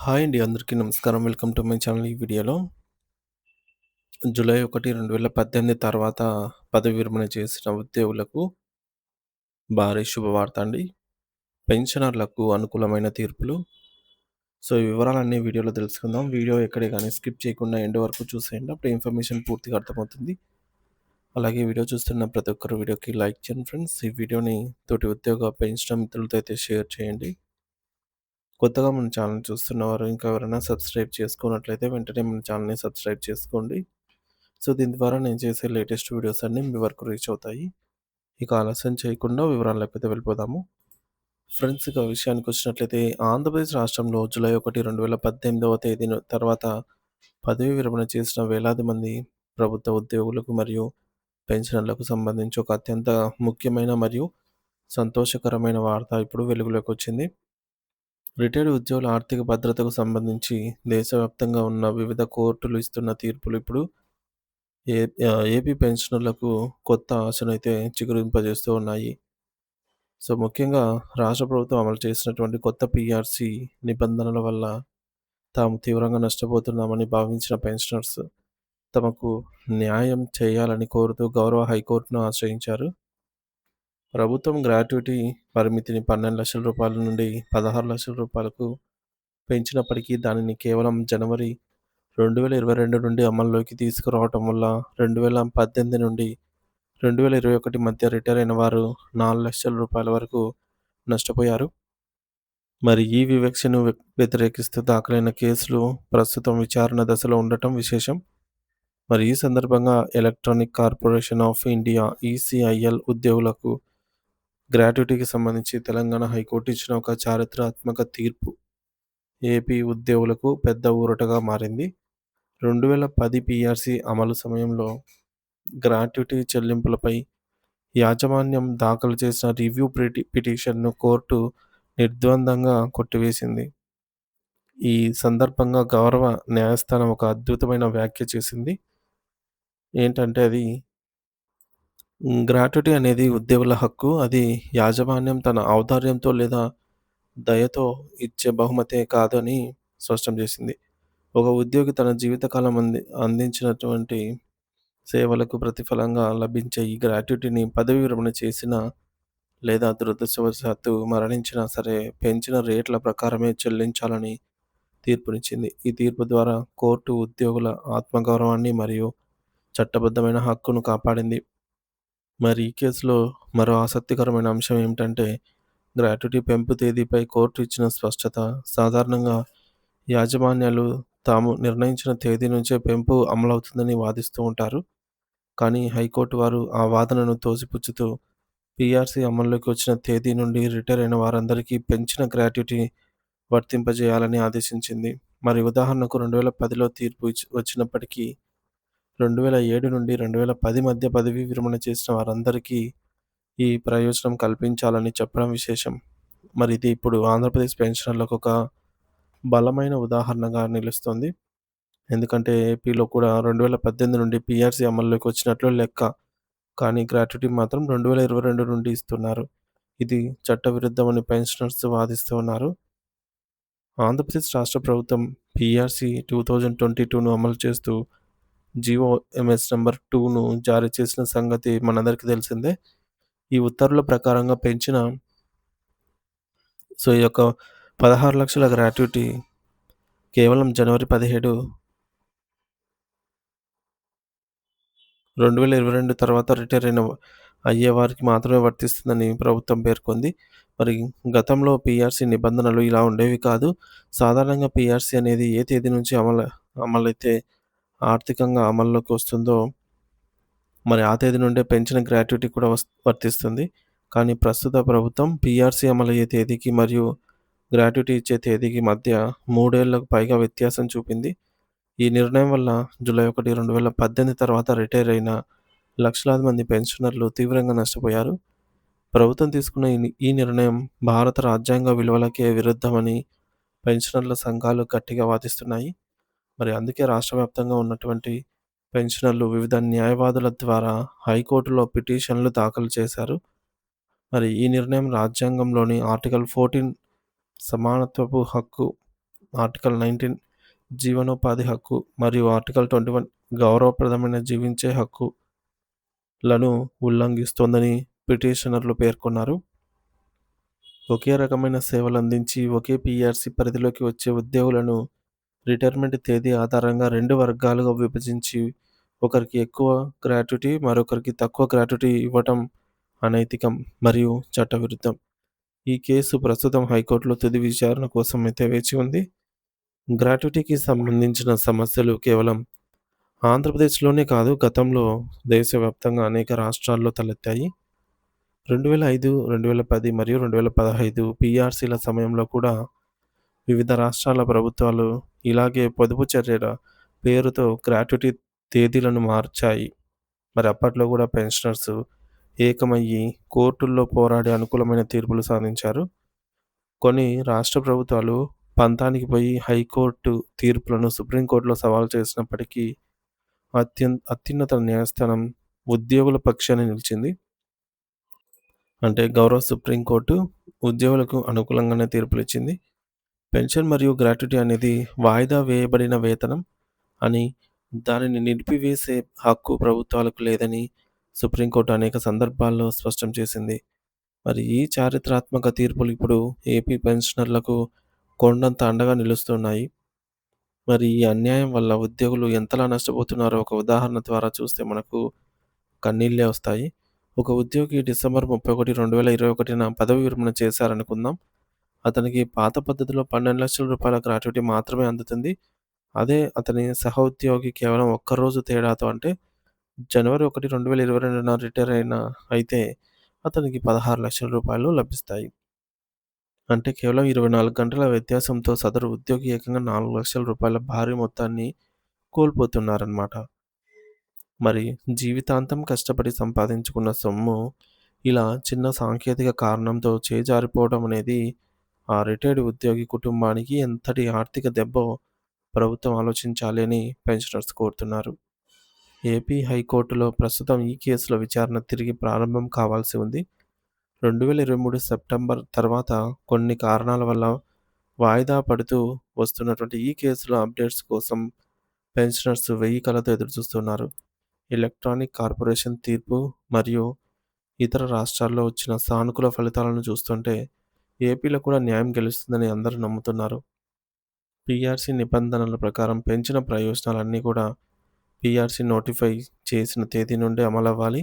Hi అండి. అందరికీ నమస్కారం. Welcome to my channel. ఈ వీడియోలో జూలై 1, 2018 తర్వాత పదవి విరమణ చేసిన ఉద్యోగులకు భారీ శుభవార్త అండి. పెన్షనర్లకు అనుకూలమైన తీర్పులు. ఈ వివరాలన్నీ వీడియోలో తెలుసుకుందాం. వీడియో ఎక్కడే గానీ స్కిప్ చేయకుండా ఎండ్ వరకు చూసేయండి. అప్పుడు ఇన్ఫర్మేషన్ పూర్తిగా అర్థమవుతుంది. అలాగే వీడియో చూస్తున్న ప్రతి ఒక్కరు వీడియోకి లైక్ చేయండి ఫ్రెండ్స్. ఈ వీడియోని తోటి ఉద్యోగ పెన్షన్ మిత్రులతో అయితే షేర్ చేయండి. కొత్తగా మన ఛానల్ చూస్తున్నవారు ఇంకా ఎవరైనా సబ్స్క్రైబ్ చేసుకున్నట్లయితే వెంటనే మన ఛానల్‌ని సబ్స్క్రైబ్ చేసుకోండి. దీని ద్వారా నేను చేసే లేటెస్ట్ వీడియోస్ అన్నీ మీ వరకు రీచ్ అవుతాయి. ఇక ఆలస్యం చేయకుండా వివరాల్లోకైతే వెళ్ళిపోదాము. ఫ్రెండ్స్, ఇక విషయానికొచ్చినట్లయితే ఆంధ్రప్రదేశ్ రాష్ట్రంలో జూలై 1, 2018వ తేదీన తర్వాత పదవీ విరమణ చేసిన వేలాది మంది ప్రభుత్వ ఉద్యోగులకు మరియు పెన్షనర్లకు సంబంధించి ఒక అత్యంత ముఖ్యమైన మరియు సంతోషకరమైన వార్త ఇప్పుడు వెలుగులోకొచ్చింది. రిటైర్డ్ ఉద్యోగుల ఆర్థిక భద్రతకు సంబంధించి దేశవ్యాప్తంగా ఉన్న వివిధ కోర్టులు ఇస్తున్న తీర్పులు ఇప్పుడు ఏ ఏపీ పెన్షనర్లకు కొత్త ఆశనైతే చిగురింపజేస్తూ ఉన్నాయి. ముఖ్యంగా రాష్ట్ర ప్రభుత్వం అమలు చేసినటువంటి కొత్త పీఆర్సీ నిబంధనల వల్ల తాము తీవ్రంగా నష్టపోతున్నామని భావించిన పెన్షనర్స్ తమకు న్యాయం చేయాలని కోరుతూ గౌరవ హైకోర్టును ఆశ్రయించారు. ప్రభుత్వం గ్రాట్యుటీ పరిమితిని 12,00,000 రూపాయల నుండి 16,00,000 రూపాయలకు పెంచినప్పటికీ దానిని కేవలం జనవరి 2022 నుండి అమల్లోకి తీసుకురావటం వల్ల 2018 నుండి 2021 మధ్య రిటైర్ అయిన వారు 4,00,000 రూపాయల వరకు నష్టపోయారు. మరి ఈ వివక్షను వ్యతిరేకిస్తూ దాఖలైన కేసులు ప్రస్తుతం విచారణ దశలో ఉండటం విశేషం. మరి ఈ సందర్భంగా electronic corporation of India ECIL ఉద్యోగులకు గ్రాట్యుటీకి సంబంధించి తెలంగాణ హైకోర్టు ఇచ్చిన ఒక చారిత్రాత్మక తీర్పు ఏపీ ఉద్యోగులకు పెద్ద ఊరటగా మారింది. 2010 పీఆర్సీ అమలు సమయంలో గ్రాట్యుటీ చెల్లింపులపై యాజమాన్యం దాఖలు చేసిన రివ్యూ పిటిషన్ను కోర్టు నిర్ద్వందంగా కొట్టివేసింది. ఈ సందర్భంగా గౌరవ న్యాయస్థానం ఒక అద్భుతమైన వ్యాఖ్య చేసింది. ఏంటంటే అది గ్రాట్యుటీ అనేది ఉద్యోగుల హక్కు. అది యాజమాన్యం తన ఔదార్యంతో లేదా దయతో ఇచ్చే బహుమతే కాదని స్పష్టం చేసింది. ఒక ఉద్యోగి తన జీవితకాలం అందించినటువంటి సేవలకు ప్రతిఫలంగా లభించే ఈ గ్రాట్యుటీని పదవీ విరమణ చేసినా లేదా దురదృష్టవశాత్తు మరణించినా సరే పెంచిన రేట్ల ప్రకారమే చెల్లించాలని తీర్పునిచ్చింది. ఈ తీర్పు ద్వారా కోర్టు ఉద్యోగుల ఆత్మగౌరవాన్ని మరియు చట్టబద్ధమైన హక్కును కాపాడింది. మరి ఈ కేసులో మరో ఆసక్తికరమైన అంశం ఏమిటంటే గ్రాట్యుటీ పెంపు తేదీపై కోర్టు ఇచ్చిన స్పష్టత. సాధారణంగా యాజమాన్యాలు తాము నిర్ణయించిన తేదీ నుంచే పెంపు అమలవుతుందని వాదిస్తూ ఉంటారు. కానీ హైకోర్టు వారు ఆ వాదనను తోసిపుచ్చుతూ పీఆర్సీ అమల్లోకి వచ్చిన తేదీ నుండి రిటైర్ అయిన వారందరికీ పెంచిన గ్రాట్యుటీ వర్తింపజేయాలని ఆదేశించింది. మరి ఉదాహరణకు 2010లో తీర్పు వచ్చినప్పటికీ 2007 నుండి 2010 మధ్య పదవీ విరమణ చేసిన వారందరికీ ఈ ప్రయోజనం కల్పించాలని చెప్పడం విశేషం. మరి ఇది ఇప్పుడు ఆంధ్రప్రదేశ్ పెన్షనర్లకు ఒక బలమైన ఉదాహరణగా నిలుస్తుంది. ఎందుకంటే ఏపీలో కూడా 2018 నుండి పీఆర్సీ అమల్లోకి వచ్చినట్లు లెక్క. కానీ గ్రాట్యుటీ మాత్రం 2022 నుండి ఇస్తున్నారు. ఇది చట్టవిరుద్ధమని పెన్షనర్స్ వాదిస్తూ ఉన్నారు. ఆంధ్రప్రదేశ్ రాష్ట్ర ప్రభుత్వం పీఆర్సీ 2022ను అమలు చేస్తూ జీవోఎంఎస్ నంబర్ 2ను జారీ చేసిన సంగతి మనందరికీ తెలిసిందే. ఈ ఉత్తర్వుల ప్రకారంగా పెంచిన ఈ యొక్క 16,00,000 గ్రాట్యుటీ కేవలం జనవరి 17, 2022 తర్వాత రిటైర్ అయ్యే వారికి మాత్రమే వర్తిస్తుందని ప్రభుత్వం పేర్కొంది. మరి గతంలో పీఆర్సీ నిబంధనలు ఇలా ఉండేవి కాదు. సాధారణంగా పీఆర్సీ అనేది ఏ తేదీ నుంచి అమలైతే ఆర్థికంగా అమల్లోకి వస్తుందో మరి ఆ తేదీ నుండే పెంచిన గ్రాట్యుటీ కూడా వర్తిస్తుంది. కానీ ప్రస్తుత ప్రభుత్వం పీఆర్సీ అమలయ్యే తేదీకి మరియు గ్రాట్యుటీ ఇచ్చే తేదీకి మధ్య 3 ఏళ్లకు పైగా వ్యత్యాసం చూపింది. ఈ నిర్ణయం వల్ల జూలై 1, 2018 తర్వాత రిటైర్ అయిన లక్షలాది మంది పెన్షనర్లు తీవ్రంగా నష్టపోయారు. ప్రభుత్వం తీసుకున్న ఈ నిర్ణయం భారత రాజ్యాంగ విలువలకే విరుద్ధమని పెన్షనర్ల సంఘాలు గట్టిగా వాదిస్తున్నాయి. మరి అందుకే రాష్ట్ర వ్యాప్తంగా ఉన్నటువంటి పెన్షనర్లు వివిధ న్యాయవాదుల ద్వారా హైకోర్టులో పిటిషన్లు దాఖలు చేశారు. మరి ఈ నిర్ణయం రాజ్యాంగంలోని ఆర్టికల్ 14 సమానత్వపు హక్కు ఆర్టికల్ 19 జీవనోపాధి హక్కు మరియు ఆర్టికల్ 21 గౌరవప్రదమైన జీవించే హక్కులను ఉల్లంఘిస్తోందని పిటిషనర్లు పేర్కొన్నారు. ఒకే రకమైన సేవలందించి ఒకే పీఆర్సీ పరిధిలోకి వచ్చే ఉద్యోగులను రిటైర్మెంట్ తేదీ ఆధారంగా 2 వర్గాలుగా విభజించి ఒకరికి ఎక్కువ గ్రాట్యుటీ, మరొకరికి తక్కువ గ్రాట్యుటీ ఇవ్వటం అనైతికం మరియు చట్టవిరుద్ధం. ఈ కేసు ప్రస్తుతం హైకోర్టులో తుది విచారణ కోసం అయితే వేచి ఉంది. గ్రాట్యుటీకి సంబంధించిన సమస్యలు కేవలం ఆంధ్రప్రదేశ్‌లోనే కాదు, గతంలో దేశవ్యాప్తంగా అనేక రాష్ట్రాల్లో తలెత్తాయి. 2005, 2010 మరియు 2015 పీఆర్సీల సమయంలో కూడా వివిధ రాష్ట్రాల ప్రభుత్వాలు ఇలాగే పొదుపు చర్యల పేరుతో గ్రాట్యుటీ తేదీలను మార్చాయి. మరి అప్పట్లో కూడా పెన్షనర్స్ ఏకమయ్యి కోర్టుల్లో పోరాడి అనుకూలమైన తీర్పులు సాధించారు. కొన్ని రాష్ట్ర ప్రభుత్వాలు పంతానికి పోయి హైకోర్టు తీర్పులను సుప్రీంకోర్టులో సవాలు చేసినప్పటికీ అత్యున్నత న్యాయస్థానం ఉద్యోగుల పక్షాన నిలిచింది. అంటే గౌరవ సుప్రీంకోర్టు ఉద్యోగులకు అనుకూలంగానే తీర్పులిచ్చింది. పెన్షన్ మరియు గ్రాట్యుటీ అనేది వాయిదా వేయబడిన వేతనం అని, దానిని నిలిపివేసే హక్కు ప్రభుత్వాలకు లేదని సుప్రీంకోర్టు అనేక సందర్భాల్లో స్పష్టం చేసింది. మరి ఈ చారిత్రాత్మక తీర్పులు ఇప్పుడు ఏపీ పెన్షనర్లకు కొండంత అండగా నిలుస్తున్నాయి. మరి ఈ అన్యాయం వల్ల ఉద్యోగులు ఎంతలా నష్టపోతున్నారో ఒక ఉదాహరణ ద్వారా చూస్తే మనకు కన్నీళ్ళే వస్తాయి. ఒక ఉద్యోగి డిసెంబర్ 31, 2021న పదవి విరమణ చేశారనుకుందాం. అతనికి పాత పద్ధతిలో 12 లక్షల రూపాయల గ్రాట్యుటీ మాత్రమే అందుతుంది. అదే అతని సహోద్యోగి కేవలం ఒక్కరోజు తేడాతో అంటే జనవరి 1, 2022న రిటైర్ అయితే అతనికి 16 లక్షల రూపాయలు లభిస్తాయి. అంటే కేవలం 24 గంటల వ్యత్యాసంతో సదరు ఉద్యోగి ఏకంగా 4 లక్షల రూపాయల భారీ మొత్తాన్ని కోల్పోతున్నారన్నమాట. మరి జీవితాంతం కష్టపడి సంపాదించుకున్న సొమ్ము ఇలా చిన్న సాంకేతిక కారణంతో చేజారిపోవడం అనేది ఆ రిటైర్డ్ ఉద్యోగి కుటుంబానికి ఎంతటి ఆర్థిక దెబ్బో ప్రభుత్వం ఆలోచించాలి అని పెన్షనర్స్ కోరుతున్నారు. ఏపీ హైకోర్టులో ప్రస్తుతం ఈ కేసుల విచారణ తిరిగి ప్రారంభం కావాల్సి ఉంది. 2023 సెప్టెంబర్ తర్వాత కొన్ని కారణాల వల్ల వాయిదా పడుతూ వస్తున్నటువంటి ఈ కేసుల అప్డేట్స్ కోసం పెన్షనర్స్ వెయ్యి కళ్ళతో ఎదురుచూస్తున్నారు. ఎలక్ట్రానిక్ కార్పొరేషన్ తీర్పు మరియు ఇతర రాష్ట్రాల్లో వచ్చిన సానుకూల ఫలితాలను చూస్తుంటే ఏపీలో కూడా న్యాయం గెలుస్తుందని అందరూ నమ్ముతున్నారు. పీఆర్సీ నిబంధనల ప్రకారం పెంచిన ప్రయోజనాలన్నీ కూడా పీఆర్సీ నోటిఫై చేసిన తేదీ నుండి అమలవ్వాలి.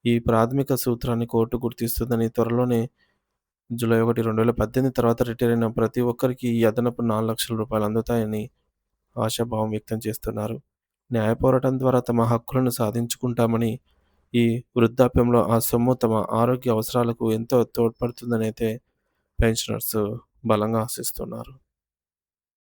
ఈ ప్రాథమిక సూత్రాన్ని కోర్టు గుర్తిస్తుందని, త్వరలోనే జూలై 1, 2018 తర్వాత రిటైర్ అయిన ప్రతి ఒక్కరికి ఈ అదనపు 4 లక్షల రూపాయలు అందుతాయని ఆశాభావం వ్యక్తం చేస్తున్నారు. న్యాయ పోరాటం ద్వారా తమ హక్కులను సాధించుకుంటామని, ఈ వృద్ధాప్యంలో ఆ సొమ్ము తమ ఆరోగ్య అవసరాలకు ఎంతో తోడ్పడుతుందనైతే పెన్షనర్స్ బలంగా ఆశిస్తున్నారు.